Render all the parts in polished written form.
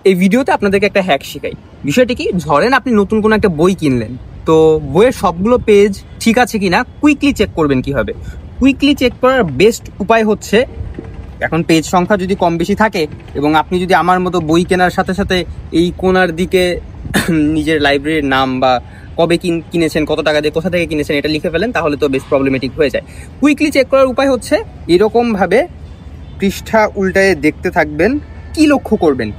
এই ভিডিওতে আপনাদেরকে একটা হ্যাক শেখাই। বিষয়টি কি, ধরেন আপনি নতুন কোনো একটা বই কিনলেন, তো বইয়ের সবগুলো পেজ ঠিক আছে কিনা কুইকলি চেক করবেন কিভাবে। কুইকলি চেক করার বেস্ট উপায় হচ্ছে, এখন পেজ সংখ্যা যদি কম বেশি থাকে এবং আপনি যদি আমার মতো বই কেনার সাথে সাথে এই কোনার দিকে নিজের লাইব্রেরির নাম বা কবে কিনেছেন, কত টাকা দিয়ে, কোথা থেকে কিনেছেন এটা লিখে ফেলেন, তাহলে তো বেশ প্রবলেমেটিক হয়ে যায়। কুইকলি চেক করার উপায় হচ্ছে এরকমভাবে পৃষ্ঠা উল্টায় দেখতে থাকবেন। কি লক্ষ্য করবেন,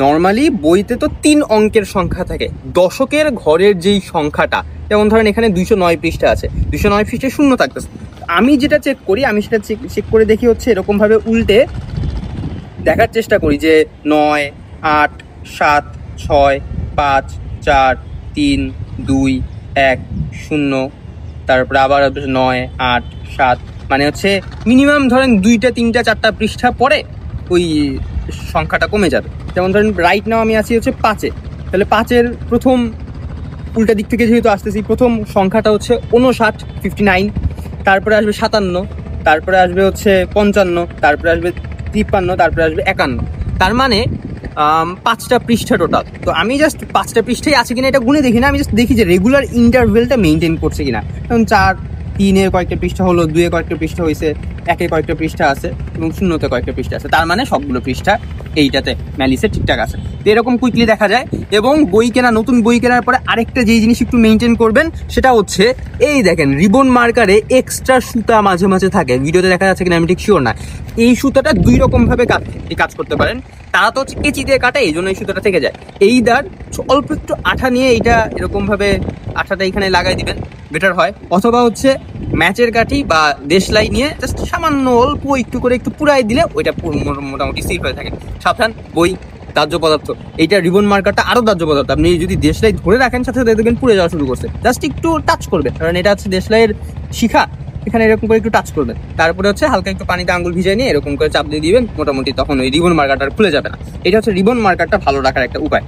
নর্মালি বইতে তো 3 অঙ্কের সংখ্যা থাকে। দশকের ঘরের যেই সংখ্যাটা, যেমন ধরেন এখানে 209 পৃষ্ঠা আছে, 209 পৃষ্ঠায় শূন্য থাকতেছে। আমি যেটা চেক করি, আমি সেটা চেক করে দেখি হচ্ছে এরকমভাবে উল্টে দেখার চেষ্টা করি যে 9, 8, 7, 6, 5, 4, 3, 2, 1, 0, তারপরে আবার 9, 8, 7, মানে হচ্ছে মিনিমাম ধরেন 2টা 3টা 4টা পৃষ্ঠা পরে ওই সংখ্যাটা কমে যাবে। যেমন ধরেন রাইট নাও আমি আছি হচ্ছে 5-এ, তাহলে 5-এর প্রথম উল্টা দিক থেকে যেহেতু আসতেছি, প্রথম সংখ্যাটা হচ্ছে 59, 59, তারপরে আসবে 57, তারপরে আসবে হচ্ছে 55, তারপরে আসবে 53, তারপরে আসবে 51। তার মানে 5টা পৃষ্ঠা টোটাল। তো আমি জাস্ট 5টা পৃষ্ঠাই আছে কিনা এটা গুনে দেখি না, আমি জাস্ট দেখি যে রেগুলার ইন্টারভেলটা মেনটেন করছে কিনা। কারণ 4, 3-এর কয়েকটা পৃষ্ঠা হলো, 2-এ কয়েকটা পৃষ্ঠা হয়েছে, 1-এ কয়েকটা পৃষ্ঠা আছে এবং 0-তে কয়েকটা পৃষ্ঠা আছে। তার মানে সবগুলো পৃষ্ঠা এইটাতে ম্যালিসে ঠিকঠাক আছে। তো এরকম কুইকলি দেখা যায়। এবং নতুন বই কেনার পরে আরেকটা যেই জিনিস একটু মেনটেন করবেন সেটা হচ্ছে, এই দেখেন রিবন মার্কারে এক্সট্রা সুতা মাঝে মাঝে থাকে, ভিডিওতে দেখা যাচ্ছে কিনা আমি ঠিক শিওর না। এই সুতাটা 2 রকম ভাবে কাজ করতে পারেন। তারা তো হচ্ছে কেচি দিয়ে কাটে, এই জন্য এই সুতাটা থেকে যায়। এইটার অল্প একটু আঠা নিয়ে এইটা এরকম ভাবে আঠাটা এখানে লাগাই দিবেন, বেটার হয়। অথবা হচ্ছে ম্যাচের কাঠি বা দেশলাই নিয়ে জাস্ট সামান্য অল্প একটু করে একটু পুরাই দিলে ওইটা মোটামুটি সেফ হয়ে থাকে। সাবধান, বই দাহ্য পদার্থ, এইটা রিবন মার্কারটা আরো দাহ্য পদার্থ। আপনি যদি দেশলাই ধরে রাখেন সাথে সাথে দেখবেন পুড়ে যাওয়া শুরু করছে। জাস্ট একটু টাচ করবেন, কারণ এটা হচ্ছে দেশলাইয়ের শিখা, এখানে এরকম করে একটু টাচ করবেন। তারপরে হচ্ছে হালকা একটু পানিতে আঙুল ভিজাই নিয়ে এরকম করে চাপ দিয়ে দিবেন, মোটামুটি তখন ওই রিবন মার্কারটা খুলে যাবে না। এটা হচ্ছে রিবন মার্কারটা ভালো রাখার একটা উপায়।